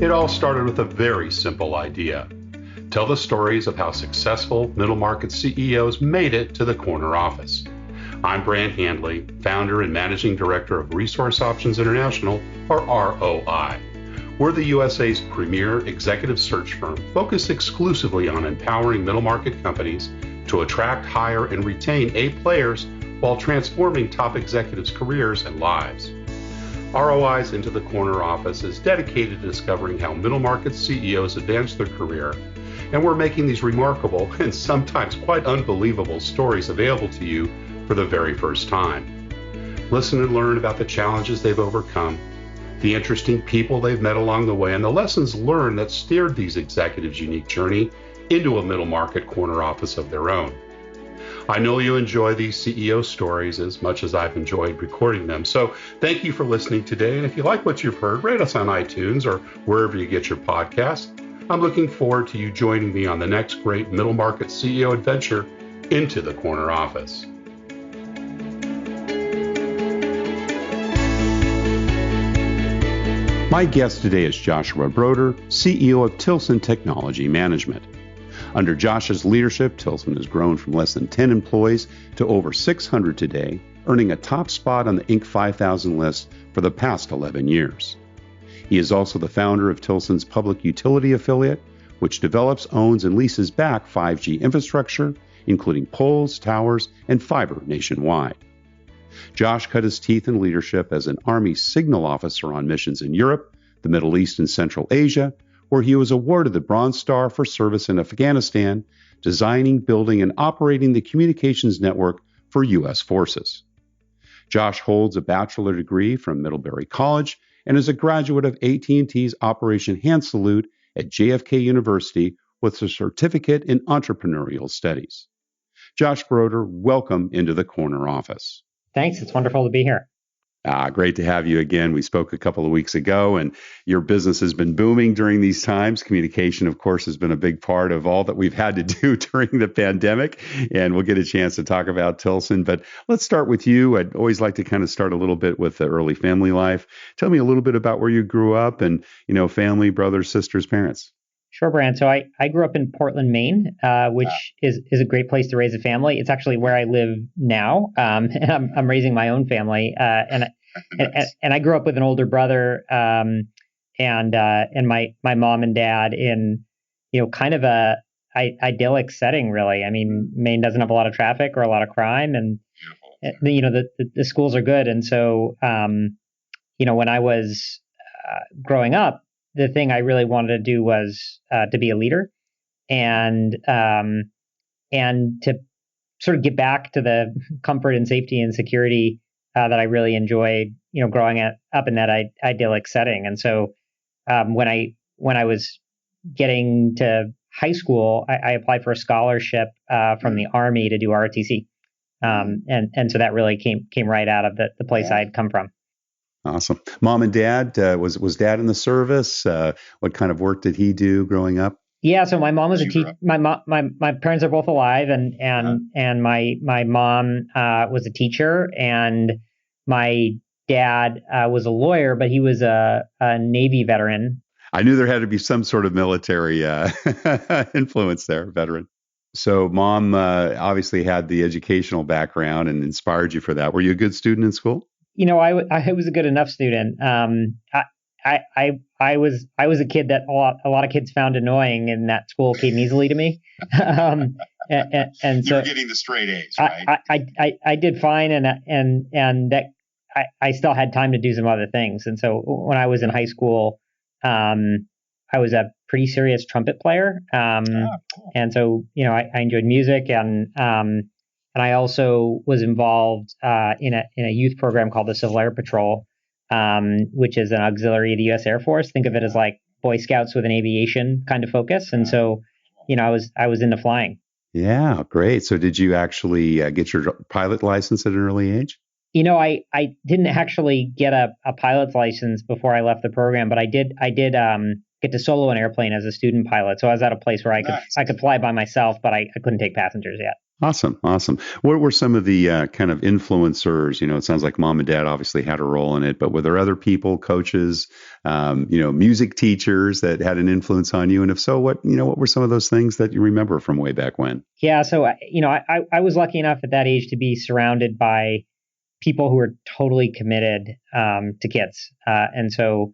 It all started with a very simple idea. Tell the stories of how successful middle market CEOs made it to the corner office. I'm Brant Handley, founder and managing director of Resource Options International, or ROI. We're the USA's premier executive search firm focused exclusively on empowering middle market companies to attract, hire, and retain A players while transforming top executives' careers and lives. ROI's Into the Corner office is dedicated to discovering how middle market CEOs advance their career, and we're making these remarkable and sometimes quite unbelievable stories available to you for the very first time. Listen and learn about the challenges they've overcome, the interesting people they've met along the way, and the lessons learned that steered these executives' unique journey into a middle market corner office of their own. I know you enjoy these CEO stories as much as I've enjoyed recording them. So thank you for listening today. And if you like what you've heard, rate us on iTunes or wherever you get your podcasts. I'm looking forward to you joining me on the next great middle market CEO adventure into the corner office. My guest today is Joshua Broder, CEO of Tilson Technology Management. Under Josh's leadership, Tilson has grown from less than 10 employees to over 600 today, earning a top spot on the Inc. 5000 list for the past 11 years. He is also the founder of Tilson's public utility affiliate, which develops, owns, and leases back 5G infrastructure, including poles, towers, and fiber nationwide. Josh cut his teeth in leadership as an Army signal officer on missions in Europe, the Middle East, and Central Asia, where he was awarded the Bronze Star for service in Afghanistan, designing, building, and operating the communications network for U.S. forces. Josh holds a bachelor degree from Middlebury College and is a graduate of AT&T's Operation Hand Salute at JFK University with a certificate in entrepreneurial studies. Josh Broder, welcome into the corner office. Thanks. It's wonderful to be here. Great to have you again. We spoke a couple of weeks ago, and your business has been booming during these times. Communication, of course, has been a big part of all that we've had to do during the pandemic, and we'll get a chance to talk about Tilson. But let's start with you. I'd always like to kind of start a little bit with the early family life. Tell me a little bit about where you grew up and, family, brothers, sisters, parents. Sure, Brand. So I grew up in Portland, Maine, which is a great place to raise a family. It's actually where I live now, and I'm raising my own family. And I grew up with an older brother, and my mom and dad in kind of a idyllic setting, really. I mean, Maine doesn't have a lot of traffic or a lot of crime, and the schools are good. And so when I was growing up, the thing I really wanted to do was to be a leader and to sort of get back to the comfort and safety and security that I really enjoyed, growing up in that idyllic setting. And so when I was getting to high school, I applied for a scholarship from the Army to do ROTC. And so that really came right out of the place I had come from. Awesome. Mom and dad, was dad in the service? What kind of work did he do growing up? Yeah, so my mom was a teacher. My parents are both alive, and my mom was a teacher, and my dad was a lawyer, but he was a Navy veteran. I knew there had to be some sort of military influence there, veteran. So mom obviously had the educational background and inspired you for that. Were you a good student in school? I was a good enough student. I was a kid that a lot of kids found annoying, and that school came easily to me. And so you're getting the straight A's, right? I did fine, and that I still had time to do some other things. And so when I was in high school, I was a pretty serious trumpet player. Cool. And so I enjoyed music, and I also was involved in a youth program called the Civil Air Patrol, which is an auxiliary of the U.S. Air Force. Think of it as like Boy Scouts with an aviation kind of focus. And so, I was into flying. Yeah, great. So did you actually get your pilot license at an early age? I didn't actually get a pilot's license before I left the program, but I did get to solo an airplane as a student pilot. So I was at a place where I could fly by myself, but I couldn't take passengers yet. Awesome. Awesome. What were some of the kind of influencers? It sounds like mom and dad obviously had a role in it, but were there other people, coaches, music teachers that had an influence on you? And if so, what were some of those things that you remember from way back when? Yeah. So, I was lucky enough at that age to be surrounded by people who were totally committed to kids. And so,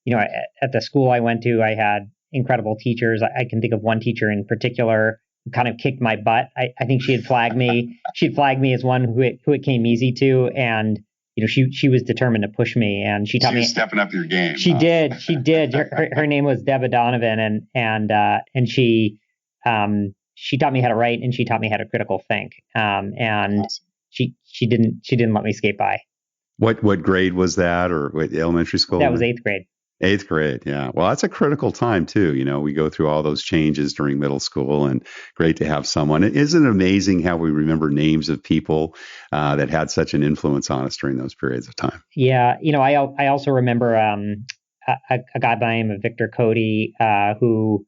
at the school I went to, I had incredible teachers. I can think of one teacher in particular who kind of kicked my butt. I think she had flagged me. She'd flagged me as one who it came easy to, and she was determined to push me, and she taught me stepping up your game. She did. She did. Her name was Deb Donovan, and she taught me how to write, and she taught me how to critical think. And awesome. She didn't let me skate by. What grade was that, or what, elementary school? That was 8th grade. 8th grade, yeah. Well, that's a critical time too. We go through all those changes during middle school, and great to have someone. Isn't it amazing how we remember names of people that had such an influence on us during those periods of time? Yeah, I also remember a guy by the name of Victor Cody, who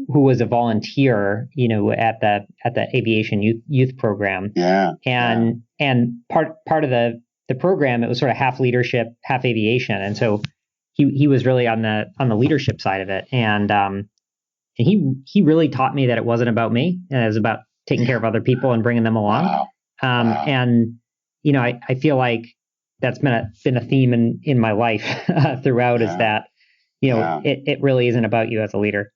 was a volunteer, at the aviation youth program. Yeah. And part of the program, it was sort of half leadership, half aviation, and so he was really on the leadership side of it, and he really taught me that it wasn't about me, and it was about taking care of other people and bringing them along. Wow. And I feel like that's been a theme in my life throughout, is that it really isn't about you as a leader.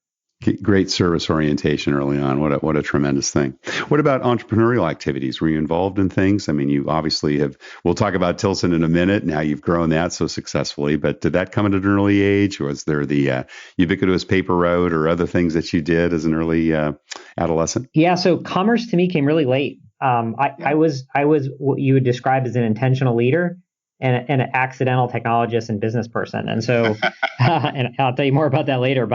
Great service orientation early on. What a tremendous thing. What about entrepreneurial activities? Were you involved in things? I mean, you obviously have. We'll talk about Tilson in a minute and how you've grown that so successfully. But did that come at an early age? Or was there the ubiquitous paper route or other things that you did as an early adolescent? Yeah. So commerce to me came really late. I was what you would describe as an intentional leader and an accidental technologist and business person. And so, and I'll tell you more about that later.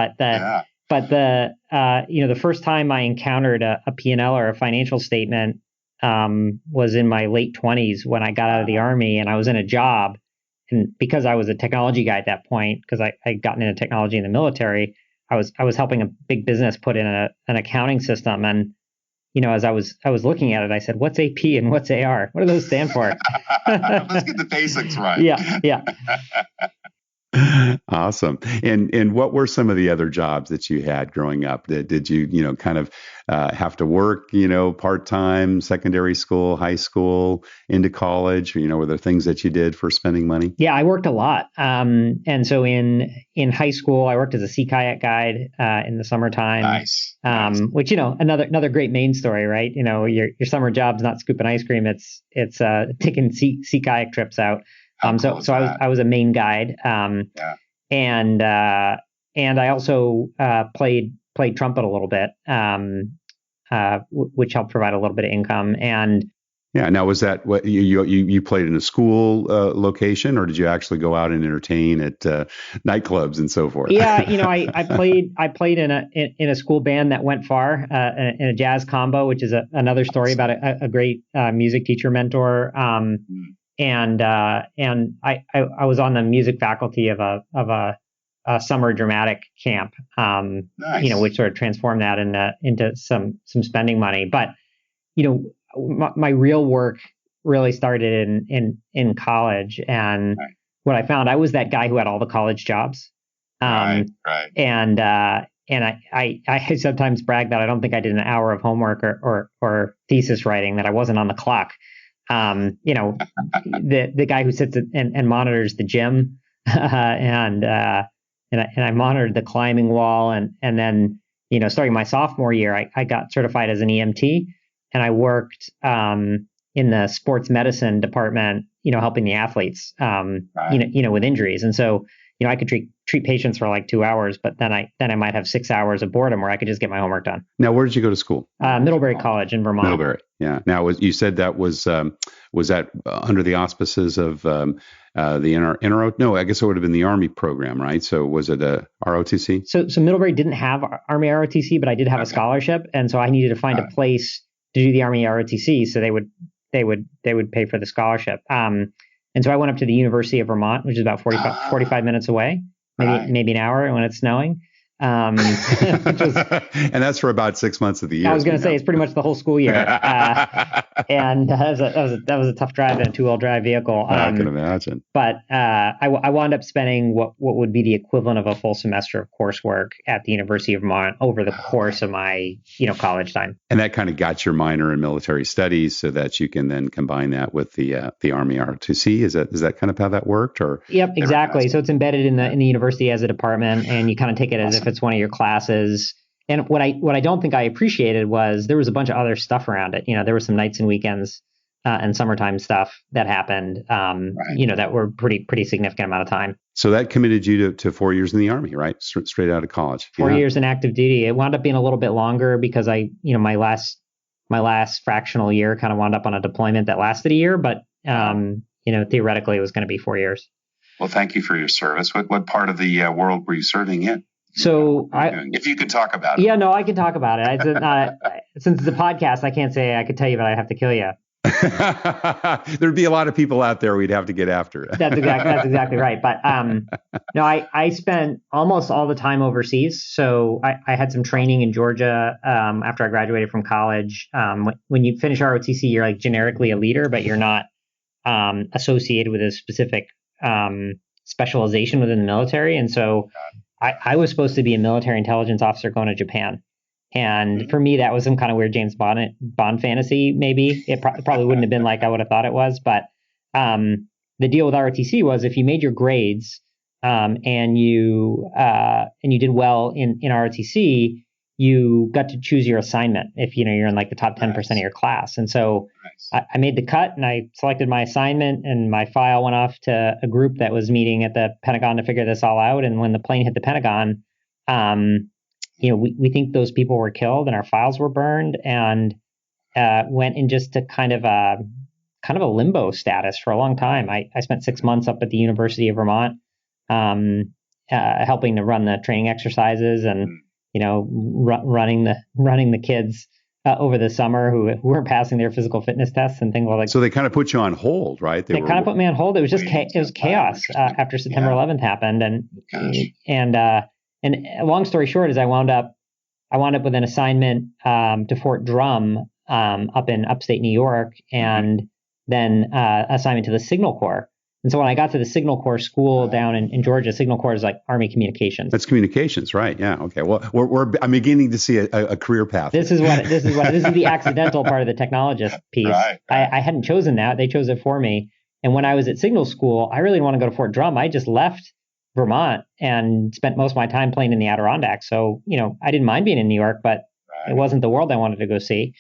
But the first time I encountered a P&L or a financial statement was in my late 20s when I got out of the Army, and I was in a job. And because I was a technology guy at that point, because I'd gotten into technology in the military, I was helping a big business put in an accounting system. And as I was looking at it, I said, "What's AP and what's AR? What do those stand for?" Let's get the basics right. Yeah. Awesome. And what were some of the other jobs that you had growing up? Did you, kind of have to work, part-time, secondary school, high school, into college? Were there things that you did for spending money? Yeah, I worked a lot. And so in high school, I worked as a sea kayak guide in the summertime. Nice. Which, another great Maine story, right? Your summer job's not scooping ice cream. It's taking sea kayak trips out. So I was a Maine guide, and I also played trumpet a little bit, which helped provide a little bit of income. And now was that what you played in a school location, or did you actually go out and entertain at nightclubs and so forth? Yeah, I played in a school band that went far, in a jazz combo, which is another story about a great music teacher mentor. And I was on the music faculty of a summer dramatic camp, nice. Which sort of transformed that into some spending money. But my real work really started in college, and what I found, I was that guy who had all the college jobs. Right. And I sometimes brag that I don't think I did an hour of homework or thesis writing, that I wasn't on the clock. The guy who sits and monitors the gym, and I monitored the climbing wall, and then starting my sophomore year, I got certified as an EMT, and I worked in the sports medicine department, helping the athletes, with injuries, and so I could treat patients for like 2 hours, but then I might have 6 hours of boredom where I could just get my homework done. Now, where did you go to school? Middlebury College in Vermont. Middlebury, yeah. Now, you said that was that under the auspices of the NRO? No, I guess it would have been the Army program, right? So was it a ROTC? So Middlebury didn't have Army ROTC, but I did have a scholarship, and so I needed to find a place to do the Army ROTC, so they would pay for the scholarship. And so I went up to the University of Vermont, which is about 45 minutes away, maybe an hour when it's snowing. Which was, and that's for about 6 months of the year. I was going to say it's pretty much the whole school year. And that was a tough drive in a 2-wheel drive vehicle. I can imagine. But I wound up spending what would be the equivalent of a full semester of coursework at the University of Vermont over the course of my college time. And that kind of got your minor in military studies, so that you can then combine that with the Army ROTC. Is that kind of how that worked? Or yep, exactly. So it's embedded in the university as a department, and you kind of take it as if it's one of your classes. And what I don't think I appreciated was there was a bunch of other stuff around it. There were some nights and weekends and summertime stuff that happened, that were pretty significant amount of time. So that committed you to 4 years in the Army, right? Straight out of college. 4 years in active duty. It wound up being a little bit longer because my last fractional year kind of wound up on a deployment that lasted a year, but theoretically it was going to be 4 years. Well, thank you for your service. What part of the world were you serving in? So if you could talk about it. Yeah, no, I can talk about it. Since it's a podcast, I can't say I could tell you, but I'd have to kill you. There'd be a lot of people out there we'd have to get after. That's exactly right. But no, I spent almost all the time overseas. So I had some training in Georgia after I graduated from college. When you finish ROTC, you're like generically a leader, but you're not associated with a specific specialization within the military. And so I was supposed to be a military intelligence officer going to Japan. And for me, that was some kind of weird James Bond fantasy, maybe. It probably wouldn't have been like I would have thought it was. But the deal with ROTC was if you made your grades and you did well in ROTC, you got to choose your assignment if you're in like the top 10% of your class. And so I made the cut and I selected my assignment, and my file went off to a group that was meeting at the Pentagon to figure this all out. And when the plane hit the Pentagon, we think those people were killed and our files were burned, and went in just to kind of a limbo status for a long time. I spent 6 months up at the University of Vermont helping to run the training exercises and running the kids over the summer who weren't passing their physical fitness tests and things like that. So they kind of put you on hold, right? They kind of put me on hold. It was just it was chaos after September 11th happened, and long story short is I wound up with an assignment to Fort Drum up in upstate New York, and then assignment to the Signal Corps. And so when I got to the Signal Corps school down in Georgia, Signal Corps is like Army communications. That's communications, right? Yeah. Okay. Well, I'm beginning to see a career path. This is the accidental part of the technologist piece. Right. I hadn't chosen that; they chose it for me. And when I was at Signal School, I really didn't want to go to Fort Drum. I just left Vermont and spent most of my time playing in the Adirondacks. So I didn't mind being in New York, but it wasn't the world I wanted to go see.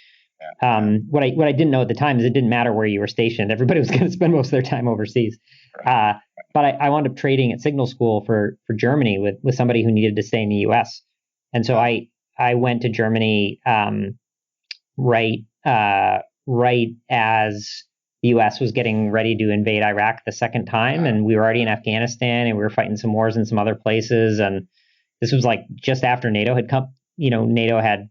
What I didn't know at the time is it didn't matter where you were stationed. Everybody was going to spend most of their time overseas. But I wound up trading at Signal School for Germany with somebody who needed to stay in the U.S. And so I went to Germany right as the U.S. was getting ready to invade Iraq the second time, and we were already in Afghanistan, and we were fighting some wars in some other places. And this was like just after NATO had come. NATO had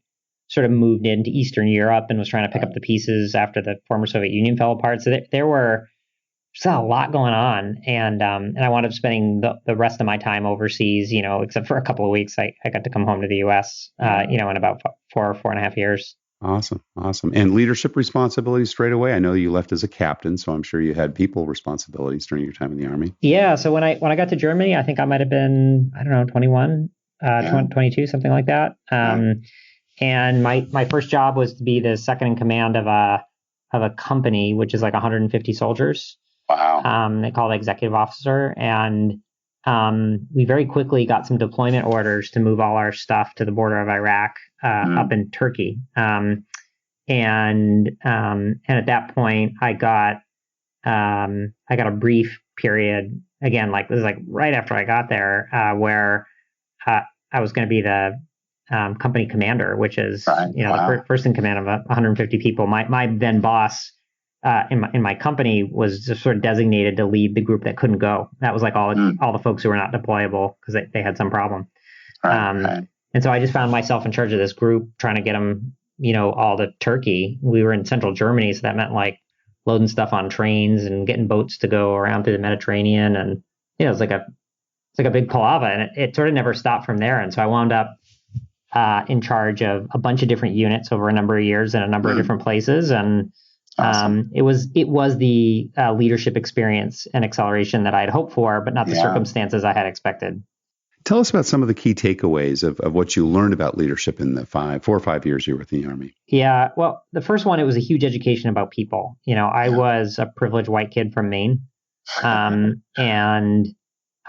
sort of moved into Eastern Europe and was trying to pick up the pieces after the former Soviet Union fell apart. So there was a lot going on, and I wound up spending the rest of my time overseas. Except for a couple of weeks, I got to come home to the U.S. In about 4.5 years. Awesome. And leadership responsibilities straight away. I know you left as a captain, so I'm sure you had people responsibilities during your time in the Army. Yeah. So when I got to Germany, I think I might have been 21, 22, something like that. And my first job was to be the second in command of a company, which is like 150 soldiers. Wow. They call it executive officer. And we very quickly got some deployment orders to move all our stuff to the border of Iraq up in Turkey. And at that point, I got a brief period again, like this is like right after I got there, where I was going to be the company commander, which is the first in command of 150 people. My then boss in my company was just sort of designated to lead the group that couldn't go. That was like all the folks who were not deployable because they had some problem. And so I just found myself in charge of this group, trying to get them, all to Turkey. We were in central Germany, so that meant like loading stuff on trains and getting boats to go around through the Mediterranean. And it's like it's like a big palava, and it sort of never stopped from there. And so I wound up in charge of a bunch of different units over a number of years in a number of different places. And awesome. It was the leadership experience and acceleration that I had hoped for, but not the circumstances I had expected. Tell us about some of the key takeaways of what you learned about leadership in the 4 or 5 years you were with the Army. Yeah, well, the first one, it was a huge education about people. I was a privileged white kid from Maine, and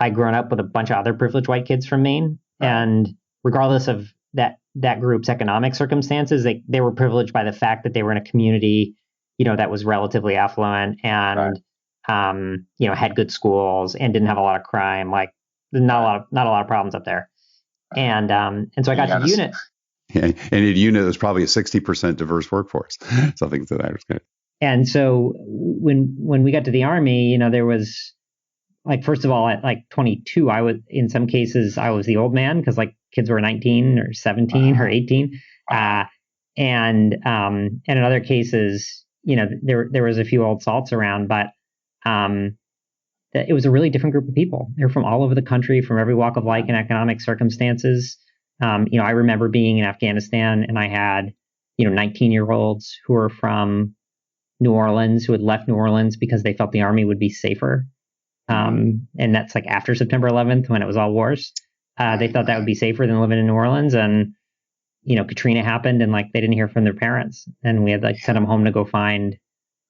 I'd grown up with a bunch of other privileged white kids from Maine. And regardless of that group's economic circumstances, they were privileged by the fact that they were in a community, that was relatively affluent and, had good schools and didn't have a lot of crime. Like, not a lot of problems up there. And so I got to the unit. Yeah, and at unit, there's probably a 60% diverse workforce, something to that extent. And so when we got to the Army, there was, like, first of all, at like 22, in some cases, I was the old man because like kids were 19 or 17 or 18. And in other cases, there was a few old salts around, but it was a really different group of people. They're from all over the country, from every walk of life and economic circumstances. I remember being in Afghanistan, and I had, 19-year-olds who were from New Orleans, who had left New Orleans because they felt the Army would be safer. And that's like after September 11th, when it was all wars. They thought that would be safer than living in New Orleans. And, Katrina happened, and like they didn't hear from their parents, and we had like sent them home to go find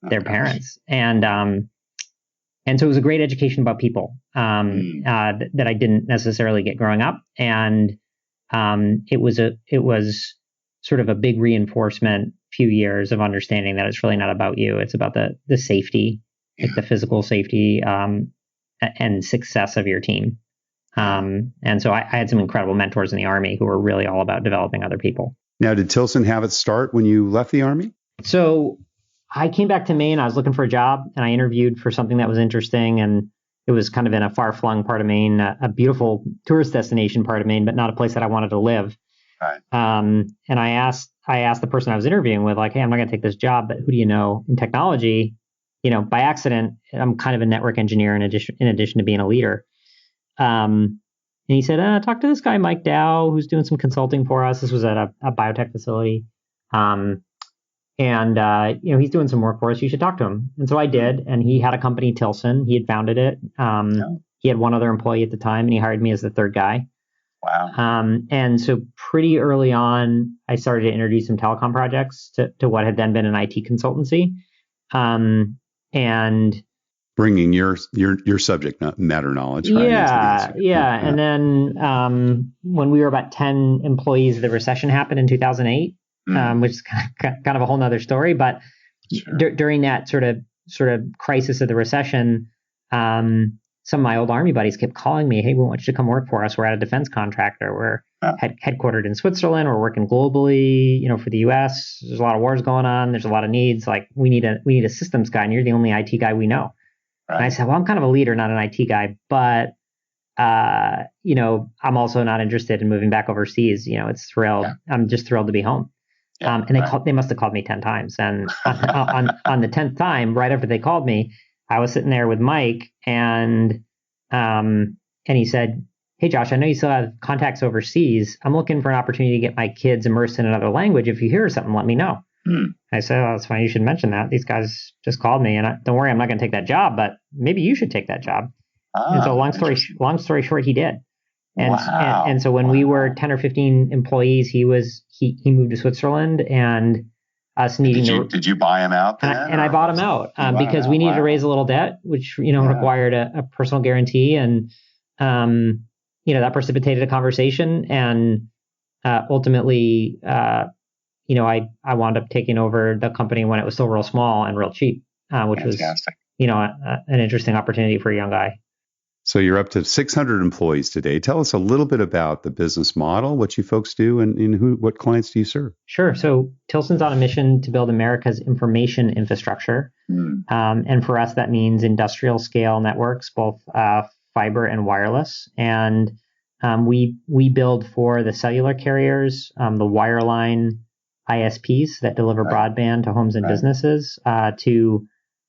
their parents. And so it was a great education about people that I didn't necessarily get growing up. And it was sort of a big reinforcement, few years of understanding that it's really not about you. It's about the safety, like the physical safety and success of your team. And so I had some incredible mentors in the Army who were really all about developing other people. Now, did Tilson have its start when you left the Army? So I came back to Maine. I was looking for a job, and I interviewed for something that was interesting. And it was kind of in a far-flung part of Maine, a beautiful tourist destination part of Maine, but not a place that I wanted to live. Right. And I asked the person I was interviewing with, like, hey, I'm not going to take this job, but who do you know in technology? By accident, I'm kind of a network engineer in addition to being a leader. And he said, talk to this guy, Mike Dow, who's doing some consulting for us. This was at a biotech facility. And he's doing some work for us. You should talk to him. And so I did. And he had a company, Tilson. He had founded it. He had one other employee at the time, and he hired me as the third guy. Wow. And so pretty early on, I started to introduce some telecom projects to what had then been an IT consultancy. And bringing your subject matter knowledge. Right, yeah. And then when we were about 10 employees, the recession happened in 2008. Which is kind of a whole nother story. But during that sort of crisis of the recession, some of my old Army buddies kept calling me, hey, we want you to come work for us. We're at a defense contractor. We're headquartered in Switzerland. We're working globally, for the U.S. There's a lot of wars going on. There's a lot of needs. Like, we need a systems guy, and you're the only IT guy we know. Right. And I said, well, I'm kind of a leader, not an IT guy, but I'm also not interested in moving back overseas. It's thrilled. Yeah. I'm just thrilled to be home. Yeah, and they must have called me 10 times. And on the 10th time, right after they called me, I was sitting there with Mike, and he said, hey, Josh, I know you still have contacts overseas. I'm looking for an opportunity to get my kids immersed in another language. If you hear something, let me know. I said, oh, that's fine. You should mention that. These guys just called me, and don't worry, I'm not going to take that job, but maybe you should take that job. And so long story short, he did. And so when we were 10 or 15 employees, he moved to Switzerland, and us needing did you buy him out then? And I bought him out because we needed to raise a little debt, which required a personal guarantee, and that precipitated a conversation, and ultimately I wound up taking over the company when it was still real small and real cheap, which Fantastic. was an interesting opportunity for a young guy. So you're up to 600 employees today. Tell us a little bit about the business model, what you folks do, and what clients do you serve? Sure. So Tilson's on a mission to build America's information infrastructure. And for us, that means industrial scale networks, both fiber and wireless. And we build for the cellular carriers, the wireline ISPs that deliver broadband to homes and businesses, to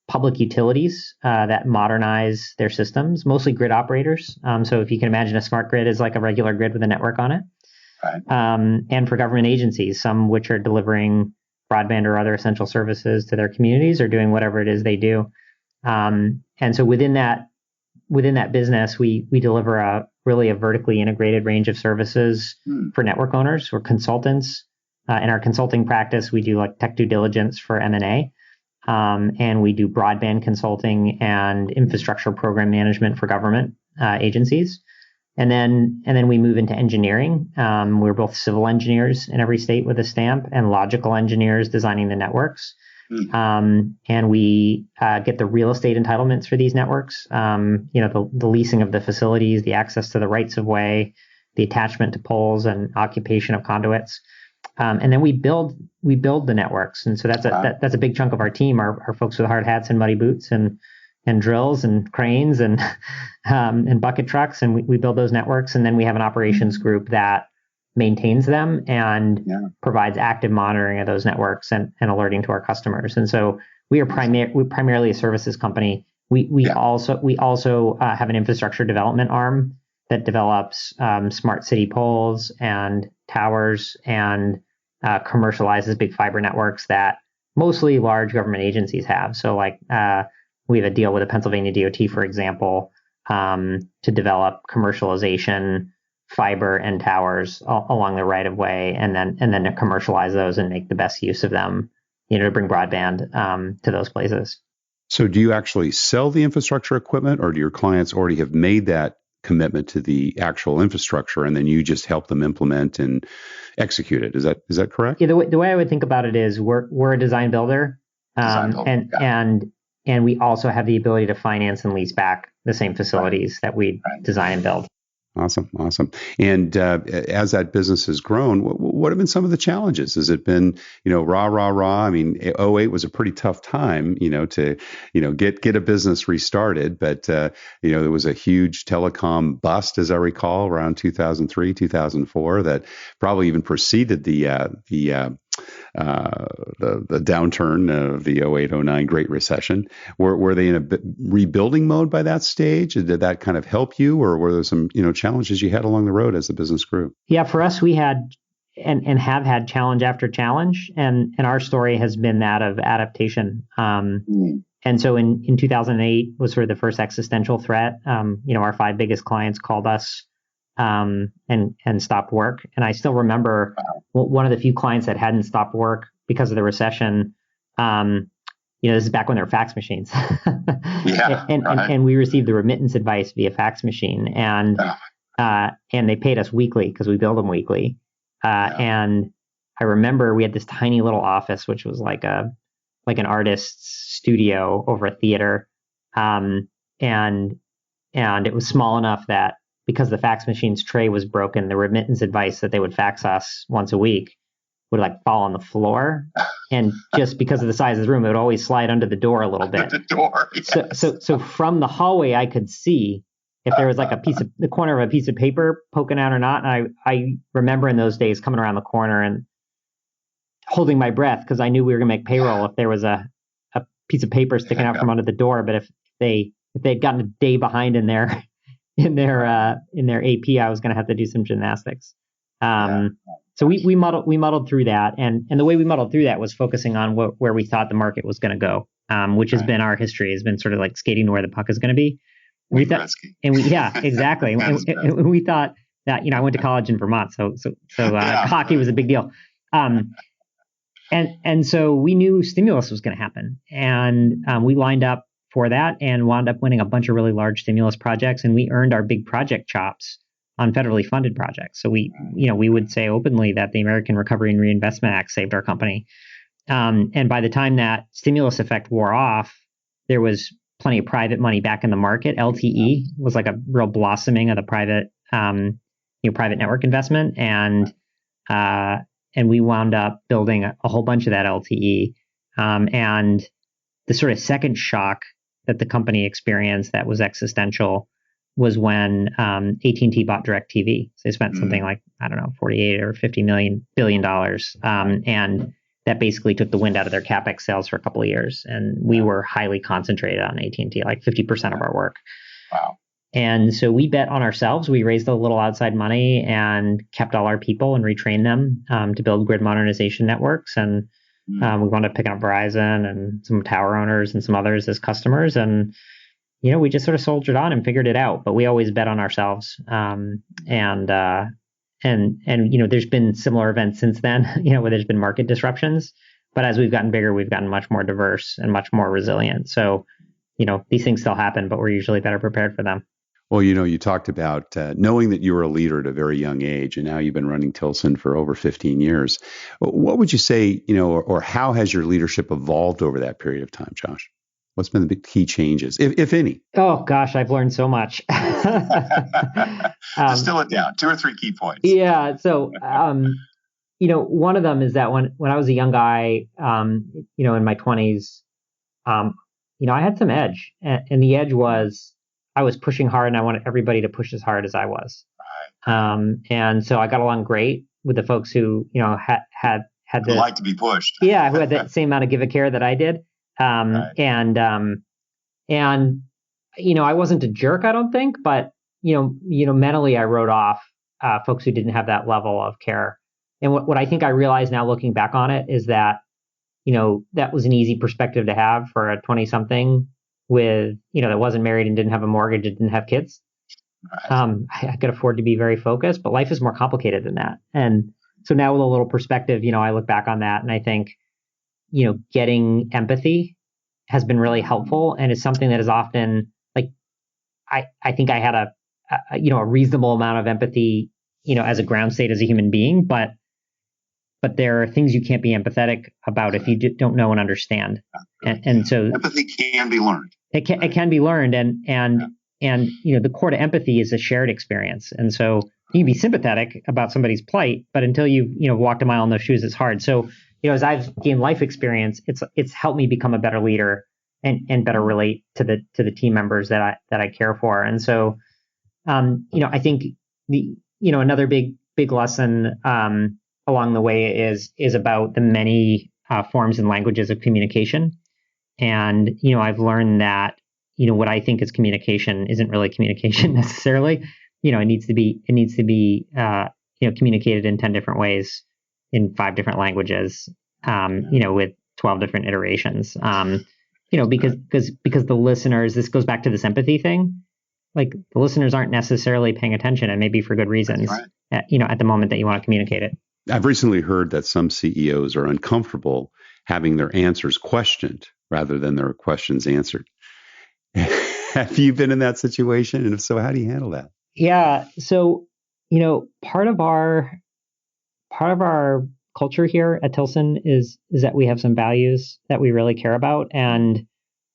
public utilities that modernize their systems, mostly grid operators. So if you can imagine, a smart grid is like a regular grid with a network on it. Right. And for government agencies, some which are delivering broadband or other essential services to their communities, or doing whatever it is they do. And so within that business, we deliver a vertically integrated range of services for network owners. We're consultants. In our consulting practice, we do like tech due diligence for M&A, and we do broadband consulting and infrastructure program management for government agencies. And then we move into engineering. We're both civil engineers in every state with a stamp, and logical engineers designing the networks. And we get the real estate entitlements for these networks. The leasing of the facilities, the access to the rights of way, the attachment to poles, and occupation of conduits. And then we build the networks. And so that's a big chunk of our team. Our folks with hard hats and muddy boots and drills and cranes and bucket trucks, and we build those networks. And then we have an operations group that maintains them and provides active monitoring of those networks and alerting to our customers. And so we're primarily a services company. We also have an infrastructure development arm that develops smart city poles and towers and commercializes big fiber networks that mostly large government agencies have. So like we have a deal with the Pennsylvania DOT, for example, to develop commercialization fiber and towers along the right of way, and then to commercialize those and make the best use of them, to bring broadband to those places. So do you actually sell the infrastructure equipment, or do your clients already have made that commitment to the actual infrastructure, and then you just help them implement and execute it? Is that correct? Yeah, the way I would think about it is we're a design builder, and we also have the ability to finance and lease back the same facilities that we design and build. Awesome. And as that business has grown, what have been some of the challenges? Has it been, rah? I mean, 2008 was a pretty tough time, to, get a business restarted. But, there was a huge telecom bust, as I recall, around 2003, 2004, that probably even preceded the downturn of the 2008-09 Great Recession. Were they in a rebuilding mode by that stage? Did that kind of help you, or were there some challenges you had along the road as the business grew? Yeah, for us, we had and have had challenge after challenge, and our story has been that of adaptation. And so in 2008 was sort of the first existential threat. Our 5 biggest clients called us and stopped work. And I still remember one of the few clients that hadn't stopped work because of the recession. This is back when there were fax machines. And we received the remittance advice via fax machine, and they paid us weekly because we billed them weekly. And I remember we had this tiny little office, which was like an artist's studio over a theater. And it was small enough that, because the fax machine's tray was broken, the remittance advice that they would fax us once a week would fall on the floor. And just because of the size of the room, it would always slide under the door a little bit. The door, yes. So from the hallway, I could see if there was the corner of a piece of paper poking out or not. And I remember in those days coming around the corner and holding my breath, because I knew we were going to make payroll if there was a piece of paper sticking out from under the door. But if they'd gotten a day behind in their AP, I was going to have to do some gymnastics. So we muddled through that, and the way we muddled through that was focusing on where we thought the market was going to go, which has been our history, has been sort of like skating to where the puck is going to be. Exactly. And we thought that, I went to college in Vermont, so hockey was a big deal. And so we knew stimulus was going to happen, and we lined up for that and wound up winning a bunch of really large stimulus projects, and we earned our big project chops on federally funded projects. So we would say openly that the American Recovery and Reinvestment Act saved our company. And by the time that stimulus effect wore off, there was plenty of private money back in the market. LTE was like a real blossoming of the private network investment, and we wound up building a whole bunch of that LTE. And the sort of second shock that the company experienced that was existential was when AT&T bought DirecTV. So they spent something like, I don't know, $48 or $50 billion. And that basically took the wind out of their CapEx sales for a couple of years. And we were highly concentrated on AT&T, like 50% of our work. Wow. And so we bet on ourselves. We raised a little outside money and kept all our people and retrained them to build grid modernization networks. And we wound up picking up Verizon and some tower owners and some others as customers. And, we just sort of soldiered on and figured it out. But we always bet on ourselves. And there's been similar events since then, where there's been market disruptions. But as we've gotten bigger, we've gotten much more diverse and much more resilient. So, these things still happen, but we're usually better prepared for them. Well, you talked about knowing that you were a leader at a very young age, and now you've been running Tilson for over 15 years. What would you say, or how has your leadership evolved over that period of time, Josh? What's been the big key changes, if any? Oh, gosh, I've learned so much. Distill it down, 2 or 3 key points. Yeah. So, one of them is that when I was a young guy, in my 20s, I had some edge. And the edge was I was pushing hard and I wanted everybody to push as hard as I was. Right. And so I got along great with the folks who, had the like to be pushed. Yeah, who had that same amount of give a care that I did. Right. And I wasn't a jerk, I don't think, but mentally I wrote off folks who didn't have that level of care. And what I think I realize now looking back on it is that, that was an easy perspective to have for a 20-something with, that wasn't married and didn't have a mortgage and didn't have kids. Right. I could afford to be very focused, but life is more complicated than that. And so now with a little perspective, I look back on that and I think, getting empathy has been really helpful and is something that is often like, I think I had a reasonable amount of empathy, as a ground state as a human being, but there are things you can't be empathetic about if you don't know and understand. And so empathy can be learned. It can be learned. And the core to empathy is a shared experience. And so you can be sympathetic about somebody's plight, but until you've, walked a mile in those shoes, it's hard. So, as I've gained life experience, it's helped me become a better leader and better relate to the team members that I care for. And so, I think another big lesson, along the way is about the many forms and languages of communication. And, I've learned that, what I think is communication isn't really communication necessarily. It needs to be communicated in 10 different ways in 5 different languages, with 12 different iterations. Because the listeners, this goes back to this empathy thing. Like the listeners aren't necessarily paying attention, and maybe for good reasons, right. at the moment that you want to communicate it. I've recently heard that some CEOs are uncomfortable having their answers questioned rather than their questions answered. Have you been in that situation? And if so, how do you handle that? Yeah. So, part of our culture here at Tilson is that we have some values that we really care about. And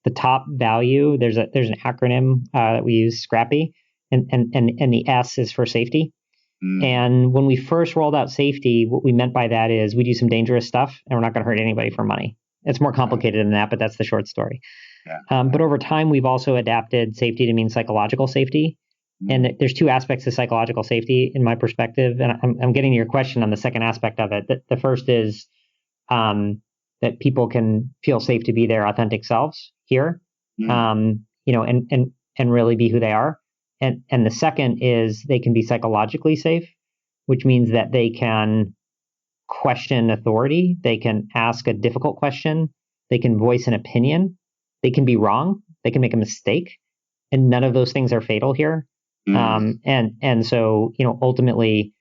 the top value, there's an acronym that we use, Scrappy, and the S is for safety. And when we first rolled out safety, what we meant by that is we do some dangerous stuff and we're not going to hurt anybody for money. It's more complicated than that, but that's the short story. Yeah. But over time, we've also adapted safety to mean psychological safety. And there's 2 aspects to psychological safety in my perspective. And I'm getting to your question on the second aspect of it. The first is that people can feel safe to be their authentic selves here, and really be who they are. And the second is they can be psychologically safe, which means that they can question authority. They can ask a difficult question. They can voice an opinion. They can be wrong. They can make a mistake. And none of those things are fatal here. And so, ultimately,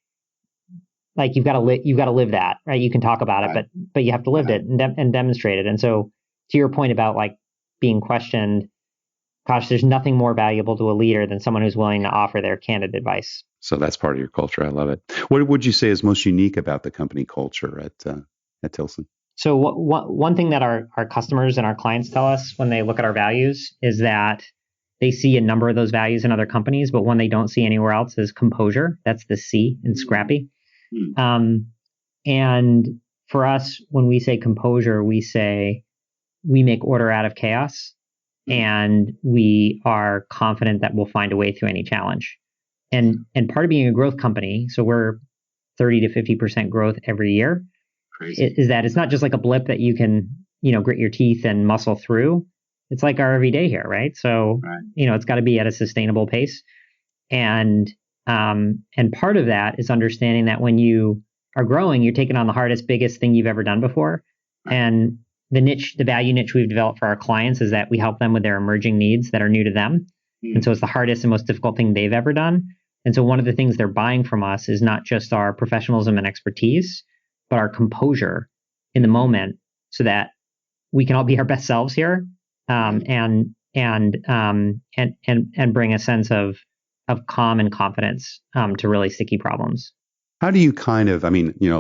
like you've got to live that, right? You can talk about it, but you have to live it and demonstrate it. And so to your point about like being questioned, gosh, there's nothing more valuable to a leader than someone who's willing to offer their candid advice. So that's part of your culture. I love it. What would you say is most unique about the company culture at Tilson? So one thing that our customers and our clients tell us when they look at our values is that they see a number of those values in other companies, but one they don't see anywhere else is composure. That's the C in Scrappy. And for us, when we say composure, we say we make order out of chaos, and we are confident that we'll find a way through any challenge. And part of being a growth company, so we're 30 to 50% growth every year. is that it's not just like a blip that you can, grit your teeth and muscle through. It's like our everyday here, right? So, it's got to be at a sustainable pace. And part of that is understanding that when you are growing, you're taking on the hardest, biggest thing you've ever done before. And the value niche we've developed for our clients is that we help them with their emerging needs that are new to them. And so it's the hardest and most difficult thing they've ever done. And so one of the things they're buying from us is not just our professionalism and expertise, but our composure in the moment so that we can all be our best selves here, and bring a sense of calm and confidence to really sticky problems. How do you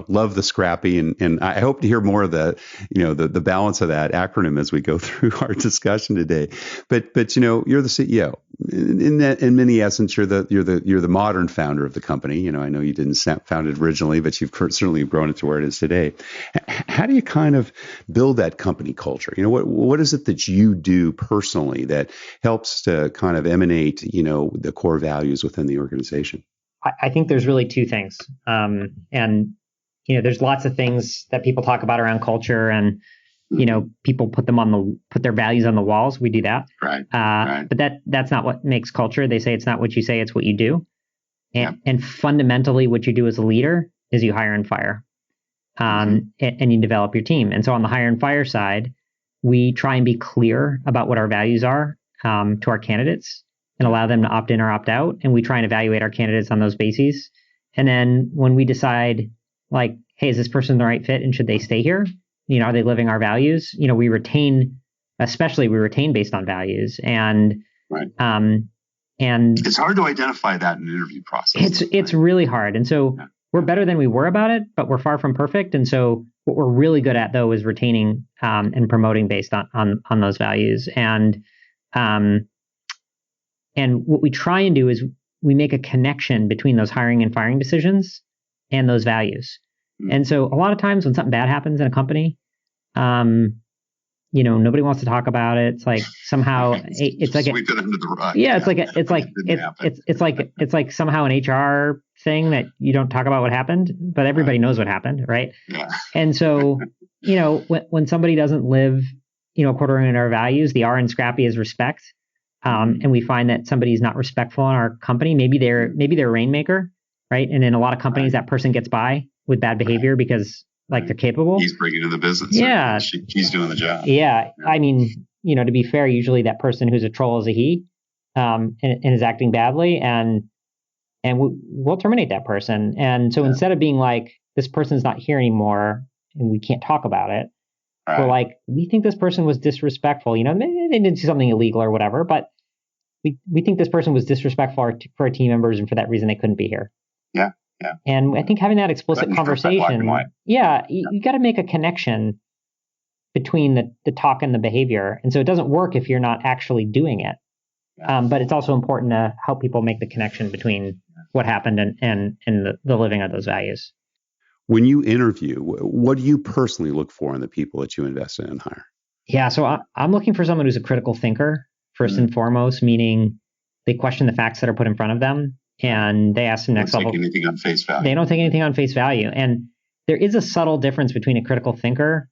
love the Scrappy, and I hope to hear more of the balance of that acronym as we go through our discussion today. But you're the CEO. In many essence, you're the modern founder of the company. I know you didn't found it originally, but you've certainly grown it to where it is today. How do you kind of build that company culture? What is it that you do personally that helps to kind of emanate the core values within the organization? I think there's really two things. There's lots of things that people talk about around culture, and, people put their values on the walls. We do that. Right. But that's not what makes culture. They say it's not what you say, it's what you do. And fundamentally what you do as a leader is you hire and fire, and you develop your team. And so on the hire and fire side, we try and be clear about what our values are, to our candidates, and allow them to opt in or opt out. And we try and evaluate our candidates on those bases. And then when we decide, like, hey, is this person the right fit and should they stay here? Are they living our values? We retain based on values. And and it's hard to identify that in an interview process. It's really hard. And so we're better than we were about it, but we're far from perfect. And so what we're really good at, though, is retaining and promoting based on those values. And what we try and do is we make a connection between those hiring and firing decisions and those values. And so a lot of times when something bad happens in a company, nobody wants to talk about it. It's like somehow it's like sweep it under the rug. Yeah, it's like somehow an HR thing that you don't talk about what happened, but everybody knows what happened, right? Yeah. And so when somebody doesn't live according to our values, the R in Scrappy is respect. And we find that somebody's not respectful in our company. Maybe they're a rainmaker, right? And in a lot of companies, that person gets by with bad behavior because they're capable. He's bringing in the business. Yeah. She's doing the job. Yeah. I mean, to be fair, usually that person who's a troll is a he, and is acting badly, and we'll terminate that person. And so instead of being like, this person's not here anymore and we can't talk about it, we're like, we think this person was disrespectful. Maybe they didn't do something illegal or whatever, but we think this person was disrespectful for our team members, and for that reason they couldn't be here. Yeah. And I think having that explicit conversation, you got to make a connection between the talk and the behavior. And so it doesn't work if you're not actually doing it. But it's also important to help people make the connection between what happened and the living of those values. When you interview, what do you personally look for in the people that you invest in and hire? Yeah, so I'm looking for someone who's a critical thinker, first and foremost, meaning they question the facts that are put in front of them, and they ask the next level. They don't take anything on face value. They don't take anything on face value. And there is a subtle difference between a critical thinker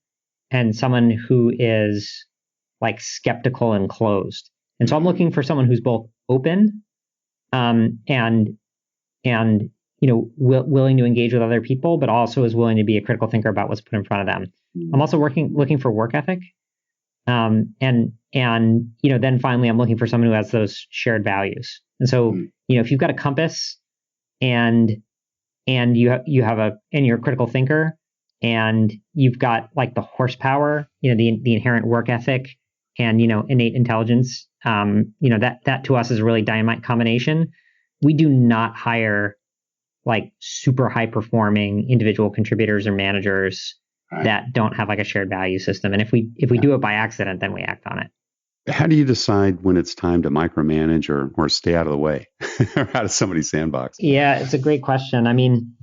and someone who is skeptical and closed. And so I'm looking for someone who's both open, and willing to engage with other people, but also is willing to be a critical thinker about what's put in front of them. I'm also looking for work ethic. Then finally, I'm looking for someone who has those shared values. And so, if you've got a compass and you're a critical thinker, and you've got the horsepower, the inherent work ethic and, innate intelligence, that to us is a really dynamite combination. We do not hire super high performing individual contributors or managers that don't have a shared value system. And if we do it by accident, then we act on it. How do you decide when it's time to micromanage or stay out of the way or out of somebody's sandbox? Yeah, it's a great question. I mean,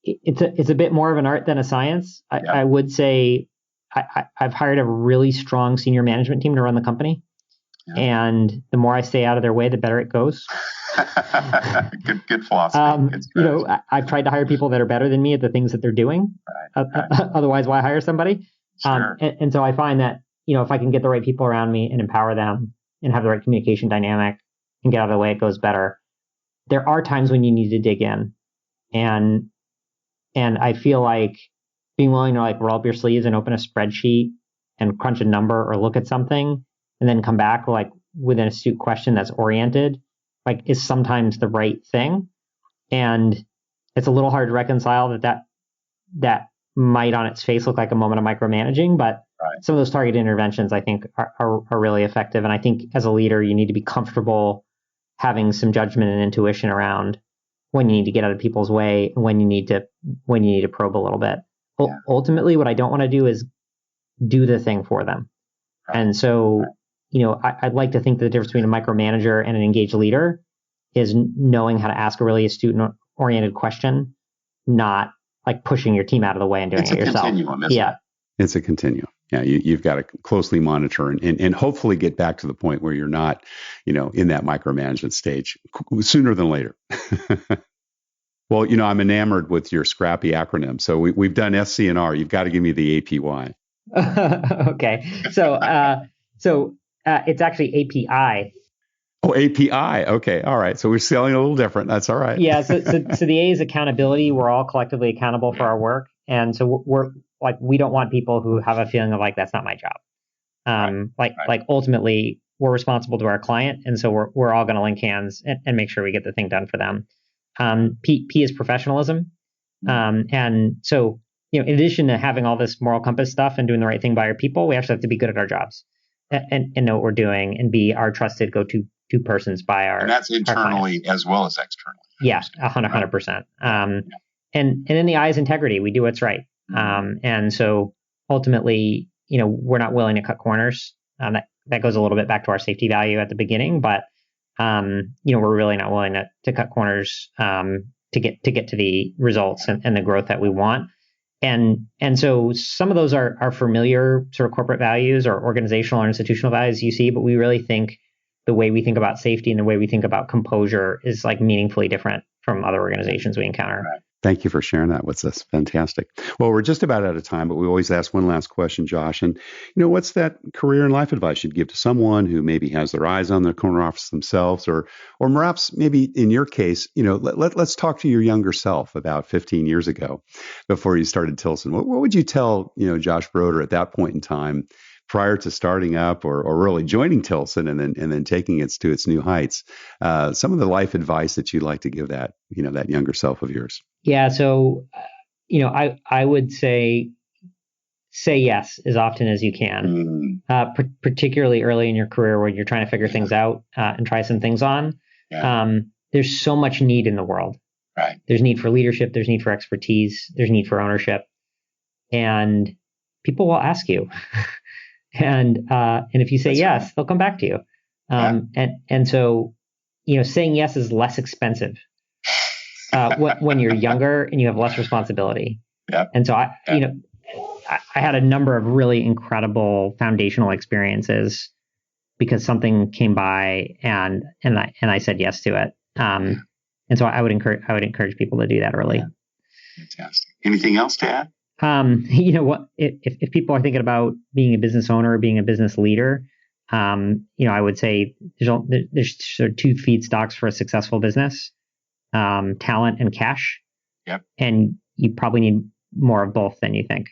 it's a bit more of an art than a science. I would say I've hired a really strong senior management team to run the company. Yeah. And the more I stay out of their way, the better it goes. Good philosophy. I've tried to hire people that are better than me at the things that they're doing. Right. Otherwise, why hire somebody? Sure. And so I find that, if I can get the right people around me and empower them and have the right communication dynamic and get out of the way, it goes better. There are times when you need to dig in. And I feel like being willing to roll up your sleeves and open a spreadsheet and crunch a number or look at something and then come back with an astute question that's oriented, is sometimes the right thing. And it's a little hard to reconcile that might on its face look like a moment of micromanaging, but right. Some of those targeted interventions I think are really effective. And I think as a leader, you need to be comfortable having some judgment and intuition around when you need to get out of people's way and when you need to probe a little bit. Yeah. Ultimately, what I don't want to do is do the thing for them. Right. And so, I'd like to think that the difference between a micromanager and an engaged leader is knowing how to ask a really astute and oriented question, not pushing your team out of the way and doing it yourself. It's a continuum, isn't it? It's a continuum. Yeah, you've got to closely monitor and hopefully get back to the point where you're not, in that micromanagement stage sooner than later. Well, I'm enamored with your Scrappy acronym. So we've done SC and R. You've got to give me the APY. Okay. So it's actually API. Oh, API. Okay. All right. So we're selling a little different. That's all right. Yeah. So the A is accountability. We're all collectively accountable for our work. And so we're we don't want people who have a feeling of that's not my job. Ultimately we're responsible to our client. And so we're all going to link hands and make sure we get the thing done for them. P is professionalism. And so, in addition to having all this moral compass stuff and doing the right thing by our people, we actually have to be good at our jobs and know what we're doing and be our trusted go-to persons by our. And that's internally as well as externally. Yeah, 100%. And then the I is integrity. We do what's right. And so ultimately, we're not willing to cut corners. That goes a little bit back to our safety value at the beginning, but we're really not willing to cut corners to get to the results and the growth that we want. And so some of those are familiar sort of corporate values or organizational or institutional values you see, but we really think the way we think about safety and the way we think about composure is meaningfully different from other organizations we encounter. Right. Thank you for sharing that with us. Fantastic. Well, we're just about out of time, but we always ask one last question, Josh. And, what's that career and life advice you'd give to someone who maybe has their eyes on the corner office themselves, or perhaps maybe in your case, let's talk to your younger self about 15 years ago before you started Tilson. What would you tell, Josh Broder at that point in time prior to starting up or really joining Tilson and then taking it to its new heights? Some of the life advice that you'd like to give that, that younger self of yours. Yeah. So, I would say yes as often as you can, particularly early in your career when you're trying to figure things out and try some things on. Yeah. There's so much need in the world. Right. There's need for leadership. There's need for expertise. There's need for ownership. And people will ask you. And if you say yes, right, they'll come back to you. And so, saying yes is less expensive when you're younger and you have less responsibility. Yep. And so I had a number of really incredible foundational experiences because something came by and I said yes to it. And so I would encourage people to do that early. Yeah. Fantastic. Anything else to add? What if people are thinking about being a business owner or being a business leader, I would say there's sort of two feedstocks for a successful business. Talent and cash. Yep. And you probably need more of both than you think.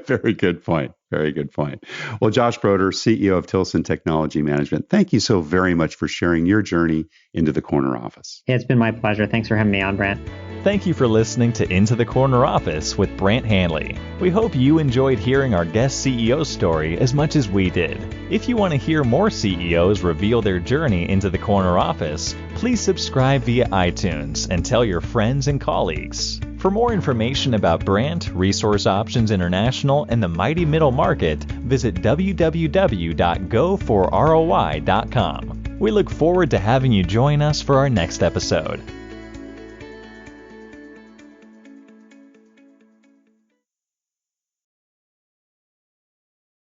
Very good point. Very good point. Well, Josh Broder, CEO of Tilson Technology Management, thank you so very much for sharing your journey into the corner office. It's been my pleasure. Thanks for having me on, Brant. Thank you for listening to Into the Corner Office with Brant Hanley. We hope you enjoyed hearing our guest CEO story as much as we did. If you want to hear more CEOs reveal their journey into the corner office, please subscribe via iTunes and tell your friends and colleagues. For more information about Brant, Resource Options International, and the mighty middle market, visit www.goforroi.com. We look forward to having you join us for our next episode.